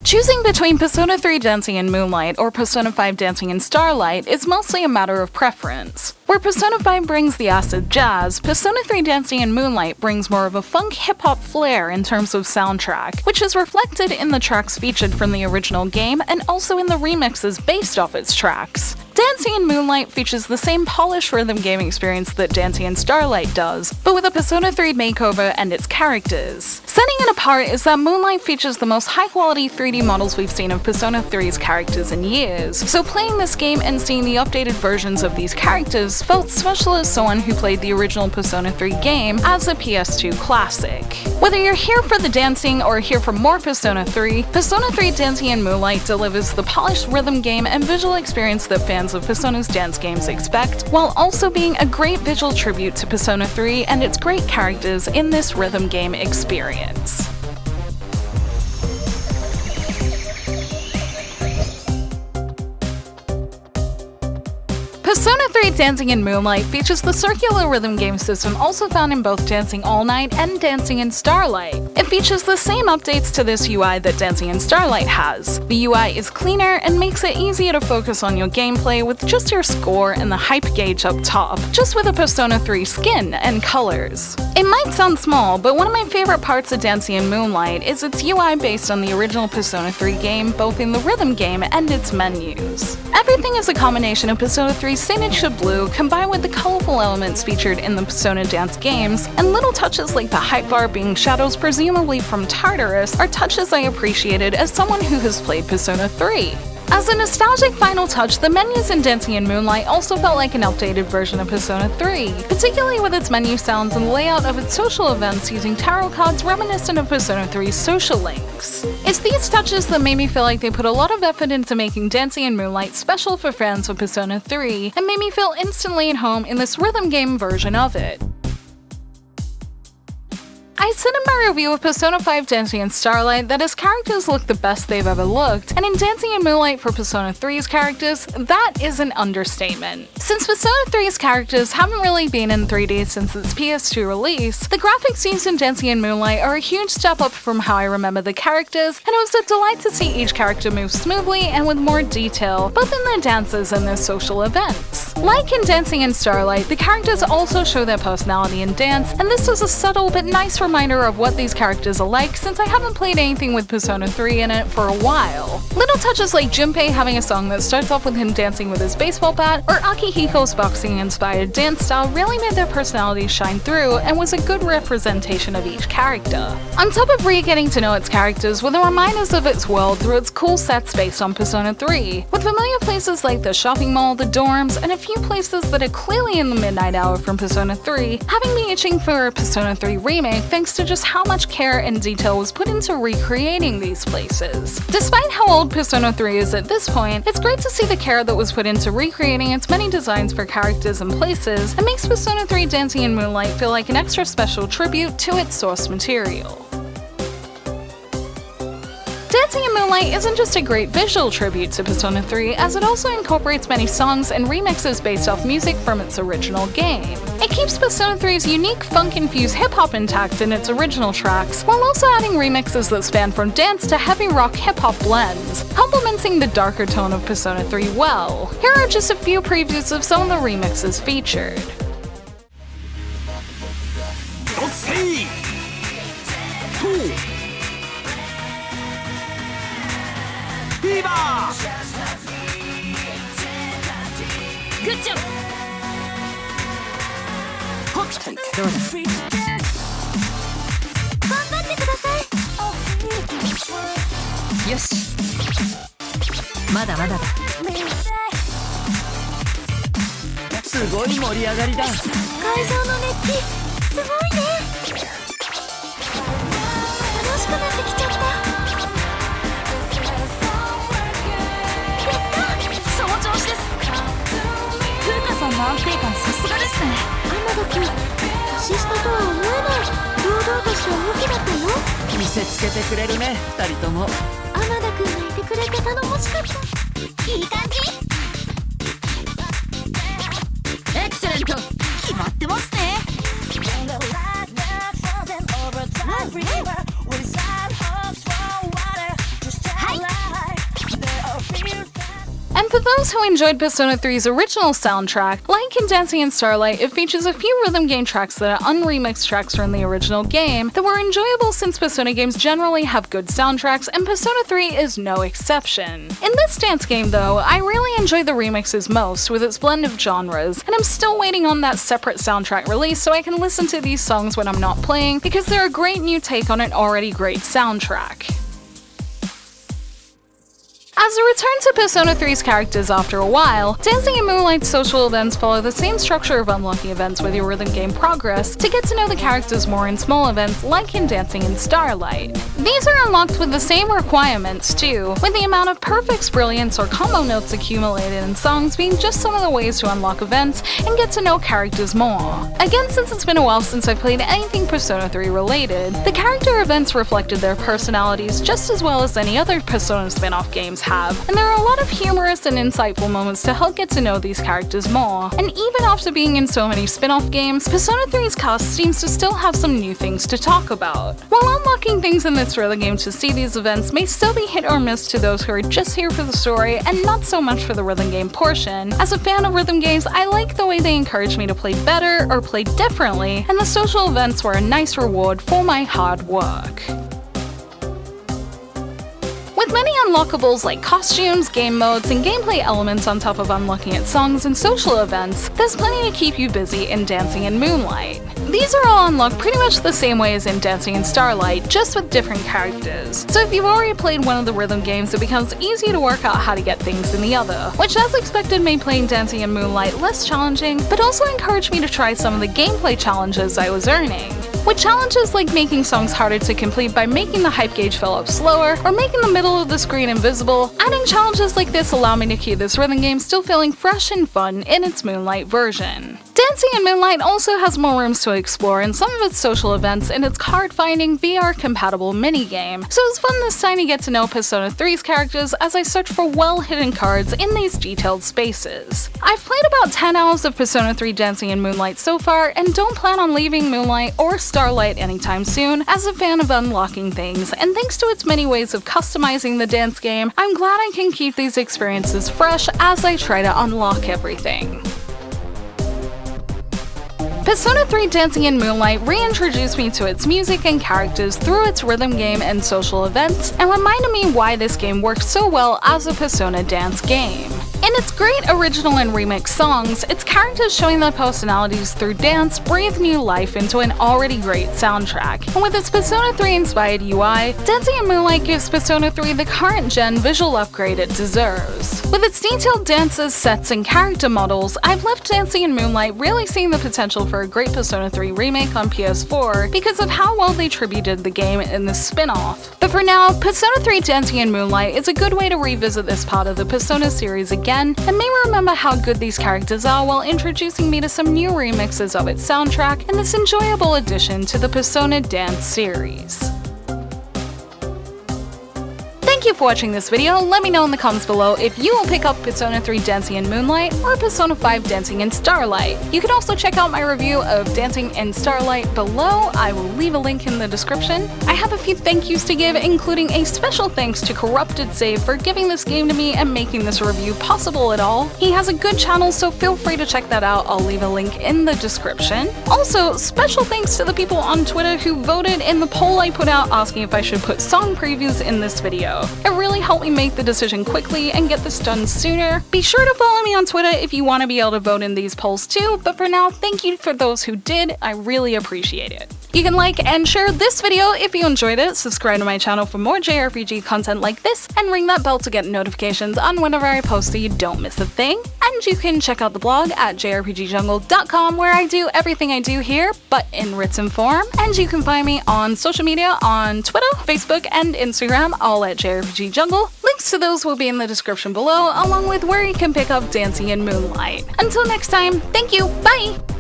Choosing between Persona 3 Dancing in Moonlight or Persona 5 Dancing in Starlight is mostly a matter of preference. Where Persona 5 brings the acid jazz, Persona 3 Dancing in Moonlight brings more of a funk hip-hop flair in terms of soundtrack, which is reflected in the tracks featured from the original game and also in the remixes based off its tracks. Dancing in Moonlight features the same polished rhythm game experience that Dancing in Starlight does, but with a Persona 3 makeover and its characters. Setting it apart is that Moonlight features the most high-quality 3D models we've seen of Persona 3's characters in years, so playing this game and seeing the updated versions of these characters felt special as someone who played the original Persona 3 game as a PS2 classic. Whether you're here for the dancing or here for more Persona 3, Persona 3 Dancing in Moonlight delivers the polished rhythm game and visual experience that fans of Persona's dance games expect, while also being a great visual tribute to Persona 3 and its great characters in this rhythm game experience. Persona 3 Dancing in Moonlight features the circular rhythm game system also found in both Dancing All Night and Dancing in Starlight. It features the same updates to this UI that Dancing in Starlight has. The UI is cleaner and makes it easier to focus on your gameplay with just your score and the hype gauge up top, just with a Persona 3 skin and colors. It might sound small, but one of my favorite parts of Dancing in Moonlight is its UI based on the original Persona 3 game, both in the rhythm game and its menus. Everything is a combination of Persona 3's signature blue combined with the colorful elements featured in the Persona dance games, and little touches like the hype bar being shadows presumably from Tartarus are touches I appreciated as someone who has played Persona 3. As a nostalgic final touch, the menus in Dancing in Moonlight also felt like an updated version of Persona 3, particularly with its menu sounds and layout of its social events using tarot cards reminiscent of Persona 3's social links. It's these touches that made me feel like they put a lot of effort into making Dancing in Moonlight special for fans of Persona 3, and made me feel instantly at home in this rhythm game version of it. I said in my review of Persona 5 Dancing in Starlight that its characters look the best they've ever looked, and in Dancing in Moonlight for Persona 3's characters, that is an understatement. Since Persona 3's characters haven't really been in 3D since its PS2 release, the graphics used in Dancing in Moonlight are a huge step up from how I remember the characters, and it was a delight to see each character move smoothly and with more detail, both in their dances and their social events. Like in Dancing in Starlight, the characters also show their personality in dance, and this was a subtle but nice reminder of what these characters are like since I haven't played anything with Persona 3 in it for a while. Little touches like Junpei having a song that starts off with him dancing with his baseball bat, or Akihiko's boxing-inspired dance style really made their personalities shine through and was a good representation of each character. On top of getting to know its characters were the reminders of its world through its cool sets based on Persona 3, with familiar places like the shopping mall, the dorms, and a few places that are clearly in the midnight hour from Persona 3, having me itching for a Persona 3 remake thanks to just how much care and detail was put into recreating these places. Despite how old Persona 3 is at this point, it's great to see the care that was put into recreating its many designs for characters and places, and makes Persona 3 Dancing in Moonlight feel like an extra special tribute to its source material. Dancing in Moonlight isn't just a great visual tribute to Persona 3, as it also incorporates many songs and remixes based off music from its original game. It keeps Persona 3's unique funk-infused hip-hop intact in its original tracks, while also adding remixes that span from dance to heavy rock hip-hop blends, complementing the darker tone of Persona 3 well. Here are just a few previews of some of the remixes featured. Good job! どうだ頑張ってください。よしまだまだだすごい盛り上がりだ会場の熱気すごいね。楽しくなってきちゃった。やったその調子です。風花さんの安定感さすがですね。天田君年下とは思えない堂々とした動きだったよ。見せつけてくれるね2人とも。天田君がいてくれて頼もしかった。いい感じ。エクセレント決まってますね。はい And for those who enjoyed Persona 3's original soundtrack, like in Dancing in Starlight, it features a few rhythm game tracks that are unremixed tracks from the original game that were enjoyable since Persona games generally have good soundtracks, and Persona 3 is no exception. In this dance game though, I really enjoy the remixes most with its blend of genres, and I'm still waiting on that separate soundtrack release so I can listen to these songs when I'm not playing because they're a great new take on an already great soundtrack. As a return to Persona 3's characters after a while, Dancing in Moonlight's social events follow the same structure of unlocking events with your rhythm game progress to get to know the characters more in small events like in Dancing in Starlight. These are unlocked with the same requirements too, with the amount of perfects, brilliance, or combo notes accumulated in songs being just some of the ways to unlock events and get to know characters more. Again, since it's been a while since I've played anything Persona 3 related, the character events reflected their personalities just as well as any other Persona spin-off games have, and there are a lot of humorous and insightful moments to help get to know these characters more. And even after being in so many spin-off games, Persona 3's cast seems to still have some new things to talk about. While unlocking things in this rhythm game to see these events may still be hit or miss to those who are just here for the story and not so much for the rhythm game portion, as a fan of rhythm games, I like the way they encourage me to play better or play differently, and the social events were a nice reward for my hard work. With many unlockables like costumes, game modes, and gameplay elements on top of unlocking its songs and social events, there's plenty to keep you busy in Dancing in Moonlight. These are all unlocked pretty much the same way as in Dancing in Starlight, just with different characters. So if you've already played one of the rhythm games, it becomes easy to work out how to get things in the other, which as expected made playing Dancing in Moonlight less challenging, but also encouraged me to try some of the gameplay challenges I was earning. With challenges like making songs harder to complete by making the hype gauge fill up slower, or making the middle of the screen invisible, adding challenges like this allow me to keep this rhythm game still feeling fresh and fun in its Moonlight version. Dancing in Moonlight also has more rooms to explore in some of its social events and its card-finding, VR-compatible minigame, so it was fun this time to get to know Persona 3's characters as I search for well-hidden cards in these detailed spaces. I've played about 10 hours of Persona 3 Dancing in Moonlight so far, and don't plan on leaving Moonlight or Starlight anytime soon as a fan of unlocking things, and thanks to its many ways of customizing the dance game, I'm glad I can keep these experiences fresh as I try to unlock everything. Persona 3 Dancing in Moonlight reintroduced me to its music and characters through its rhythm game and social events, and reminded me why this game works so well as a Persona dance game. In its great original and remix songs, its characters showing their personalities through dance breathe new life into an already great soundtrack, and with its Persona 3 inspired UI, Dancing in Moonlight gives Persona 3 the current gen visual upgrade it deserves. With its detailed dances, sets, and character models, I've left Dancing in Moonlight really seeing the potential for a great Persona 3 remake on PS4 because of how well they tributed the game in this spin-off. But for now, Persona 3 Dancing in Moonlight is a good way to revisit this part of the Persona series again, and may remember how good these characters are while introducing me to some new remixes of its soundtrack and this enjoyable addition to the Persona dance series. Thank you for watching this video. Let me know in the comments below if you will pick up Persona 3 Dancing in Moonlight or Persona 5 Dancing in Starlight. You can also check out my review of Dancing in Starlight below. I will leave a link in the description. I have a few thank yous to give, including a special thanks to Corrupted Save for giving this game to me and making this review possible at all. He has a good channel, so feel free to check that out. I'll leave a link in the description. Also, special thanks to the people on Twitter who voted in the poll I put out asking if I should put song previews in this video. It really helped me make the decision quickly and get this done sooner. Be sure to follow me on Twitter if you want to be able to vote in these polls too, but for now, thank you for those who did. I really appreciate it. You can like and share this video if you enjoyed it, subscribe to my channel for more JRPG content like this, and ring that bell to get notifications on whenever I post so you don't miss a thing. And you can check out the blog at jrpgjungle.com where I do everything I do here, but in written form. And you can find me on social media on Twitter, Facebook, and Instagram, all at jrpgjungle. Links to those will be in the description below, along with where you can pick up Dancing in Moonlight. Until next time, thank you, bye!